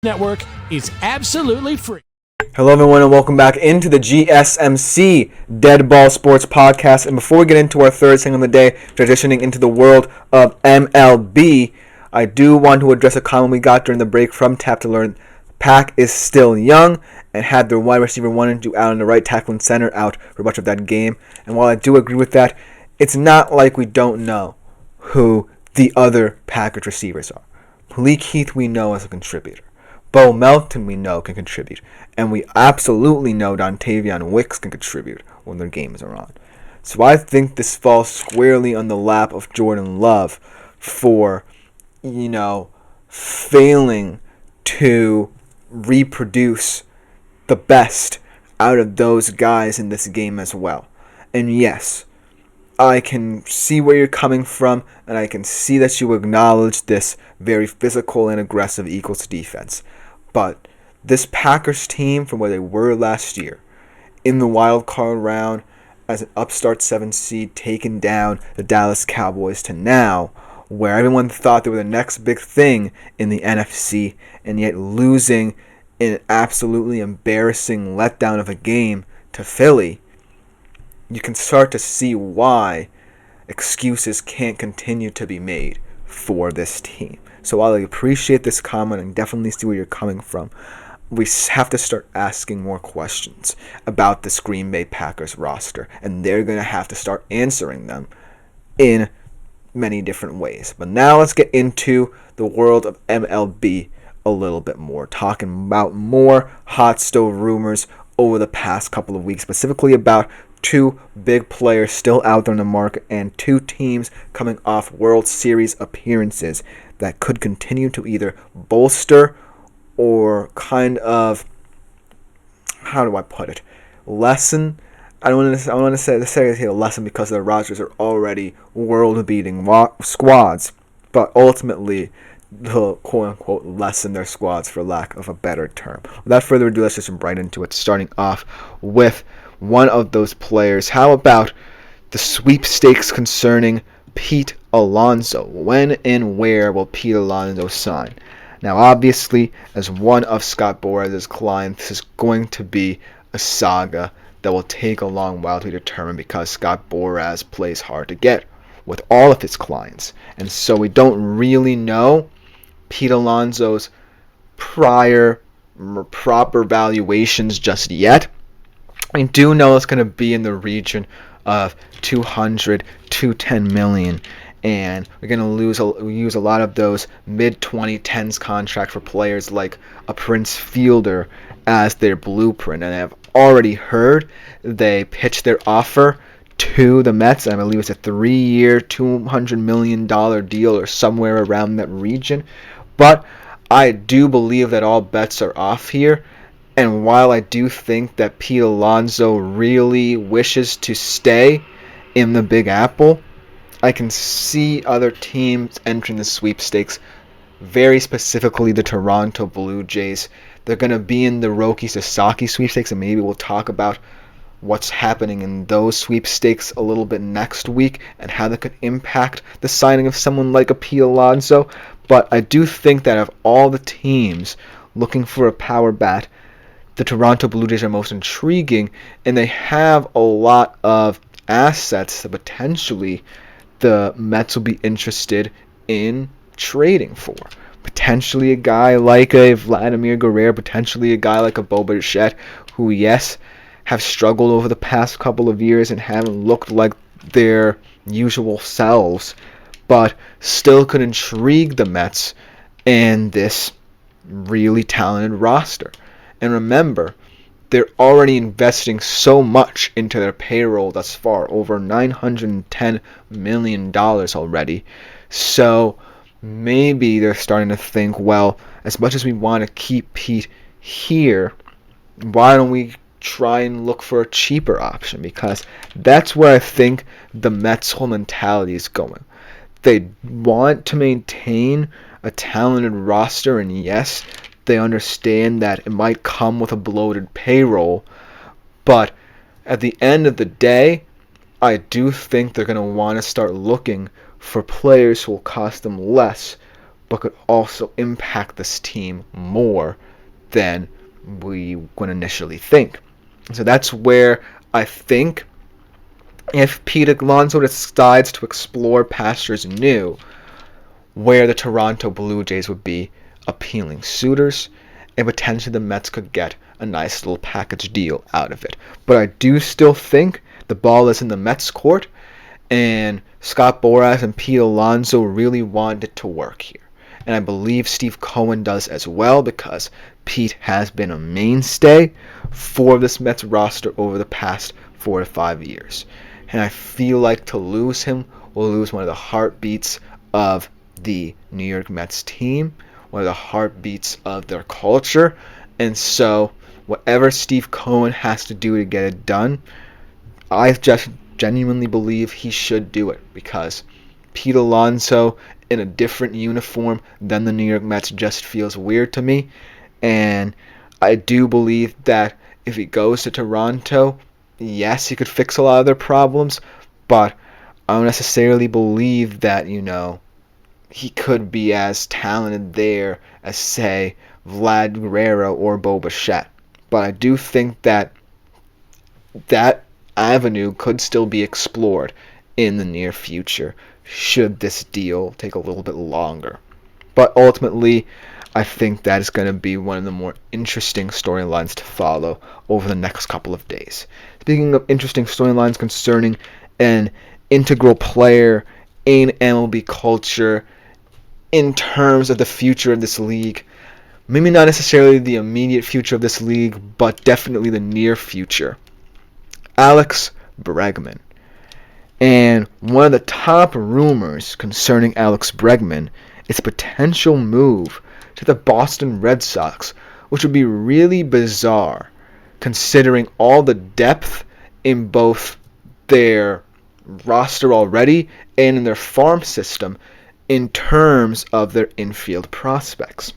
Network is absolutely free. Hello everyone and welcome back into the GSMC Dead Ball Sports Podcast. And before we get into our third thing of the day, transitioning into the world of MLB, I do want to address a comment we got during the break from Tap to Learn. Pack is still young and had their wide receiver 1 and 2 out on the right tackle and center out for much of that game. And while I do agree with that, it's not like we don't know who the other Packers receivers are. Malik Heath we know as a contributor. Bo Melton we know can contribute. And we absolutely know Dontavion Wicks can contribute when their games are on. So I think this falls squarely on the lap of Jordan Love for, failing to reproduce the best out of those guys in this game as well. And yes, I can see where you're coming from, and I can see that you acknowledge this very physical and aggressive Eagles defense. But this Packers team, from where they were last year, in the wild card round as an upstart 7 seed, taking down the Dallas Cowboys, to now, where everyone thought they were the next big thing in the NFC, and yet losing in an absolutely embarrassing letdown of a game to Philly, you can start to see why excuses can't continue to be made for this team. So while I appreciate this comment and definitely see where you're coming from, we have to start asking more questions about this Green Bay Packers roster, and they're going to have to start answering them in many different ways. But now let's get into the world of MLB a little bit more, talking about more hot stove rumors over the past couple of weeks, specifically about two big players still out there in the market and two teams coming off World Series appearances that could continue to either bolster or kind of, how do I put it, lessen. I don't want to say a lesson because the rosters are already world-beating squads, but ultimately they'll quote-unquote lessen their squads for lack of a better term. Without further ado, let's just jump right into it, starting off with one of those players. How about the sweepstakes concerning Pete Alonso? When and where will Pete Alonso sign? Now, obviously, as one of Scott Boras's clients, this is going to be a saga that will take a long while to determine because Scott Boras plays hard to get with all of his clients. And so we don't really know Pete Alonso's proper valuations just yet. I do know it's going to be in the region of 200 to 10 million, and we're going to use a lot of those mid-2010s contracts for players like a Prince Fielder as their blueprint. And I've already heard they pitched their offer to the Mets. I believe it's a 3-year, $200 million deal or somewhere around that region. But I do believe that all bets are off here. And while I do think that Pete Alonso really wishes to stay in the Big Apple, I can see other teams entering the sweepstakes, very specifically the Toronto Blue Jays. They're going to be in the Roki Sasaki sweepstakes, and maybe we'll talk about what's happening in those sweepstakes a little bit next week and how that could impact the signing of someone like a Pete Alonso. But I do think that of all the teams looking for a power bat, the Toronto Blue Jays are most intriguing, and they have a lot of assets that potentially the Mets will be interested in trading for. Potentially a guy like a Vladimir Guerrero, potentially a guy like a Bo Bichette, who, yes, have struggled over the past couple of years and haven't looked like their usual selves, but still could intrigue the Mets and this really talented roster. And remember, they're already investing so much into their payroll thus far, over $910 million already. So maybe they're starting to think, well, as much as we want to keep Pete here, why don't we try and look for a cheaper option? Because that's where I think the Mets' whole mentality is going. They want to maintain a talented roster, and yes, they understand that it might come with a bloated payroll, but at the end of the day, I do think they're going to want to start looking for players who will cost them less, but could also impact this team more than we would initially think. So that's where I think if Pete Alonso decides to explore pastures new, where the Toronto Blue Jays would be appealing suitors, and potentially the Mets could get a nice little package deal out of it. But I do still think the ball is in the Mets' court, and Scott Boras and Pete Alonso really want it to work here. And I believe Steve Cohen does as well, because Pete has been a mainstay for this Mets roster over the past 4 to 5 years. And I feel like to lose him, we'll lose one of the heartbeats of the New York Mets team, one of the heartbeats of their culture. And so whatever Steve Cohen has to do to get it done, I just genuinely believe he should do it, because Pete Alonso in a different uniform than the New York Mets just feels weird to me. And I do believe that if he goes to Toronto, yes, he could fix a lot of their problems, but I don't necessarily believe that, he could be as talented there as, say, Vlad Guerrero or Bo Bichette. But I do think that that avenue could still be explored in the near future, should this deal take a little bit longer. But ultimately, I think that is going to be one of the more interesting storylines to follow over the next couple of days. Speaking of interesting storylines concerning an integral player in MLB culture in terms of the future of this league, maybe not necessarily the immediate future of this league, but definitely the near future, Alex Bregman. And one of the top rumors concerning Alex Bregman is a potential move to the Boston Red Sox, which would be really bizarre considering all the depth in both their roster already and in their farm system in terms of their infield prospects.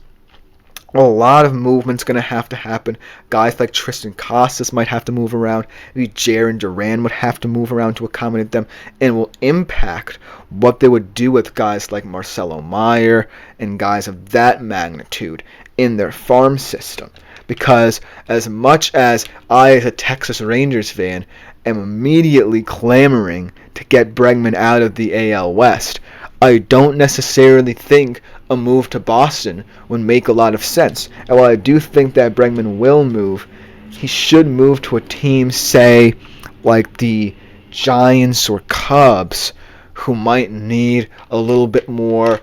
A lot of movement's going to happen. Guys like Tristan Casas might have to move around. Maybe Jarren Duran would have to move around to accommodate them, and will impact what they would do with guys like Marcelo Meyer and guys of that magnitude in their farm system. Because as much as I, as a Texas Rangers fan, am immediately clamoring to get Bregman out of the AL West, I don't necessarily think a move to Boston would make a lot of sense. And while I do think that Bregman will move, he should move to a team, say, like the Giants or Cubs, who might need a little bit more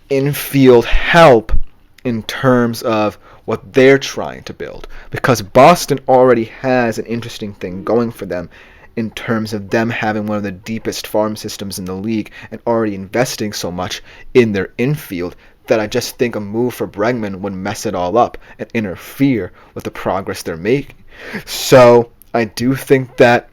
infield help in terms of what they're trying to build. Because Boston already has an interesting thing going for them in terms of them having one of the deepest farm systems in the league and already investing so much in their infield that I just think a move for Bregman would mess it all up and interfere with the progress they're making. So I do think that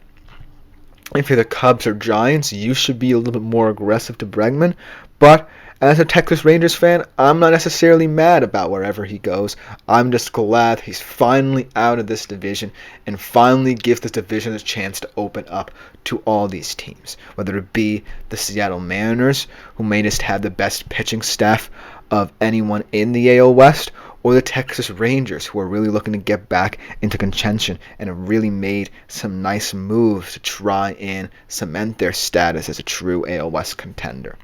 if you're the Cubs or Giants, you should be a little bit more aggressive to Bregman. But as a Texas Rangers fan, I'm not necessarily mad about wherever he goes. I'm just glad he's finally out of this division and finally gives this division a chance to open up to all these teams. Whether it be the Seattle Mariners, who may just have the best pitching staff of anyone in the AL West, or the Texas Rangers, who are really looking to get back into contention and have really made some nice moves to try and cement their status as a true AL West contender.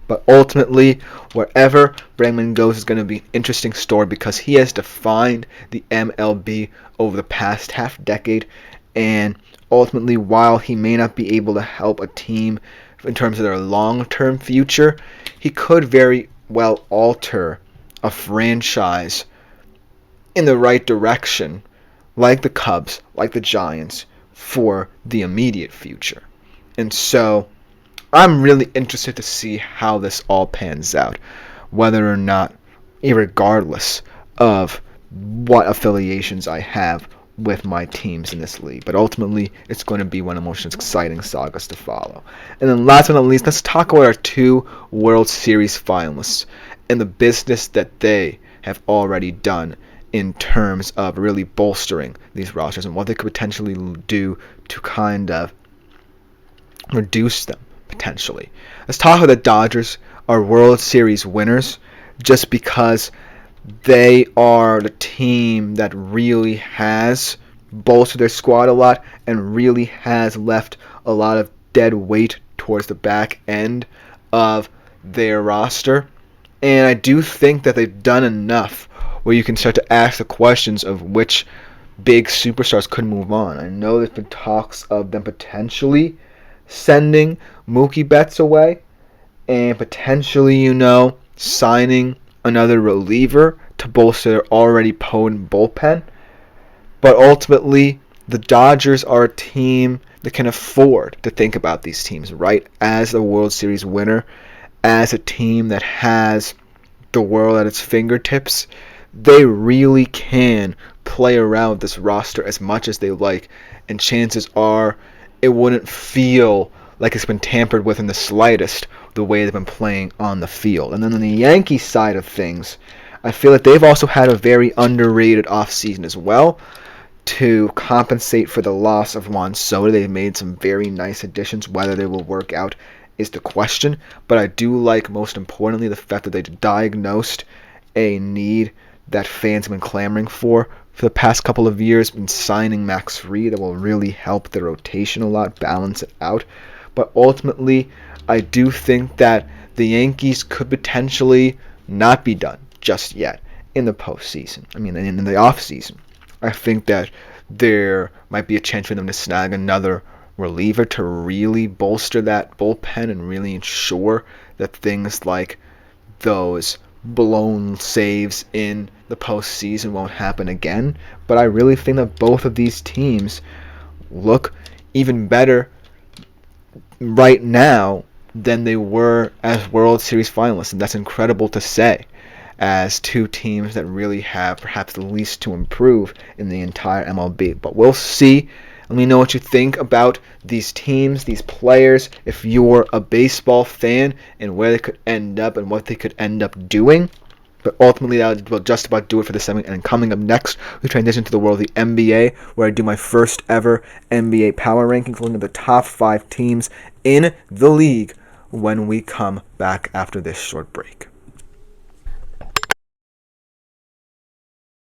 But ultimately, wherever Bregman goes is going to be an interesting story, because he has defined the MLB over the past half decade. And ultimately, while he may not be able to help a team in terms of their long-term future, he could very well alter a franchise in the right direction, like the Cubs, like the Giants, for the immediate future. And so I'm really interested to see how this all pans out, whether or not, irregardless of what affiliations I have with my teams in this league. But ultimately, it's going to be one of the most exciting sagas to follow. And then last but not least, let's talk about our two World Series finalists and the business that they have already done in terms of really bolstering these rosters and what they could potentially do to kind of reduce them, potentially. Let's talk about the Dodgers, our World Series winners. just because they are the team that really has bolstered their squad a lot and really has left a lot of dead weight towards the back end of their roster. And I do think that they've done enough where you can start to ask the questions of which big superstars could move on. I know there's been talks of them potentially sending Mookie Betts away and potentially, signing another reliever to bolster their already potent bullpen. But ultimately, the Dodgers are a team that can afford to think about these teams, right? As a World Series winner, as a team that has the world at its fingertips, they really can play around with this roster as much as they like. And chances are it wouldn't feel like it's been tampered with in the slightest the way they've been playing on the field. And then on the Yankees side of things, I feel that they've also had a very underrated offseason as well. To compensate for the loss of Juan Soto, they've made some very nice additions. Whether they will work out is the question. But I do like, most importantly, the fact that they diagnosed a need that fans have been clamoring for the past couple of years in signing Max Fried. That will really help the rotation a lot, balance it out. But ultimately, I do think that the Yankees could potentially not be done just yet in the postseason. In the offseason. I think that there might be a chance for them to snag another reliever to really bolster that bullpen and really ensure that things like those blown saves in the postseason won't happen again. But I really think that both of these teams look even better right now than they were as World Series finalists, and that's incredible to say, as two teams that really have perhaps the least to improve in the entire MLB. But we'll see. Let me know what you think about these teams, these players, if you're a baseball fan, and where they could end up and what they could end up doing. But ultimately, that will just about do it for this segment. And coming up next, we transition to the world of the NBA, where I do my first ever NBA power rankings, looking at the top 5 teams in the league when we come back after this short break.